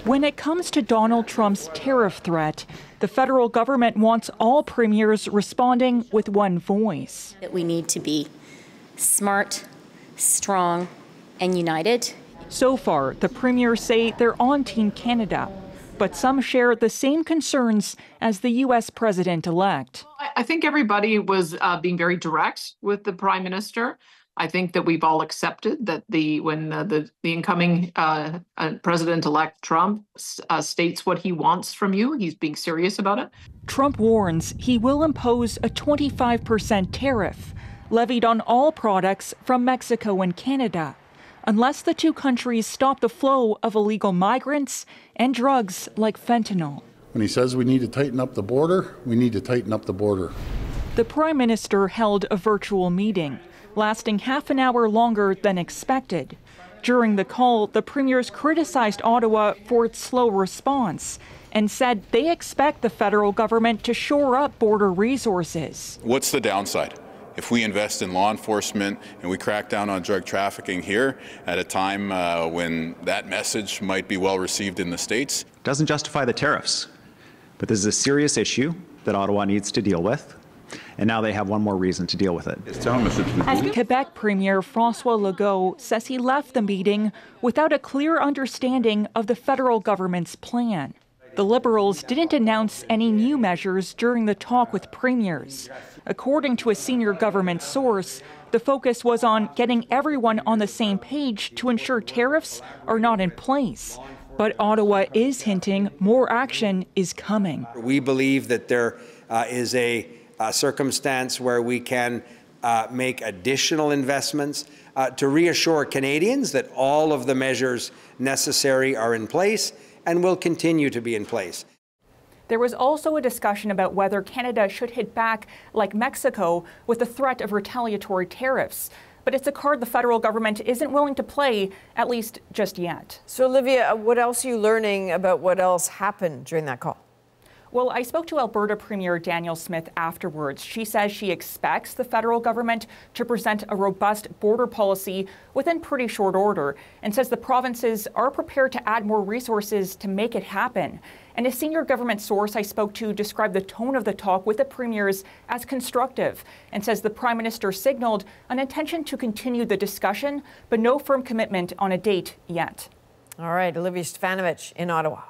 When it comes to Donald Trump's tariff threat, the federal government wants all premiers responding with one voice. We need to be smart, strong, and united. So far, the premiers say they're on Team Canada, but some share the same concerns as the U.S. president-elect. I think everybody was being very direct with the prime minister. I think that we've all accepted that when the incoming president-elect Trump states what he wants from you, he's being serious about it. Trump warns he will impose a 25% tariff levied on all products from Mexico and Canada, unless the two countries stop the flow of illegal migrants and drugs like fentanyl. When he says we need to tighten up the border, we need to tighten up the border. The Prime Minister held a virtual meeting, lasting half an hour longer than expected. During the call, the premiers criticized Ottawa for its slow response and said they expect the federal government to shore up border resources. What's the downside? If we invest in law enforcement and we crack down on drug trafficking here at a time when that message might be well received in the States? Doesn't justify the tariffs, but this is a serious issue that Ottawa needs to deal with. And now they have one more reason to deal with it. Quebec Premier François Legault says he left the meeting without a clear understanding of the federal government's plan. The Liberals didn't announce any new measures during the talk with premiers. According to a senior government source, the focus was on getting everyone on the same page to ensure tariffs are not in place. But Ottawa is hinting more action is coming. We believe that there is a circumstance where we can make additional investments to reassure Canadians that all of the measures necessary are in place and will continue to be in place. There was also a discussion about whether Canada should hit back like Mexico with the threat of retaliatory tariffs. But it's a card the federal government isn't willing to play, at least just yet. So, Olivia, what else are you learning about what else happened during that call? Well, I spoke to Alberta Premier Danielle Smith afterwards. She says she expects the federal government to present a robust border policy within pretty short order, and says the provinces are prepared to add more resources to make it happen. And a senior government source I spoke to described the tone of the talk with the premiers as constructive, and says the Prime Minister signaled an intention to continue the discussion, but no firm commitment on a date yet. All right, Olivia Stefanovich in Ottawa.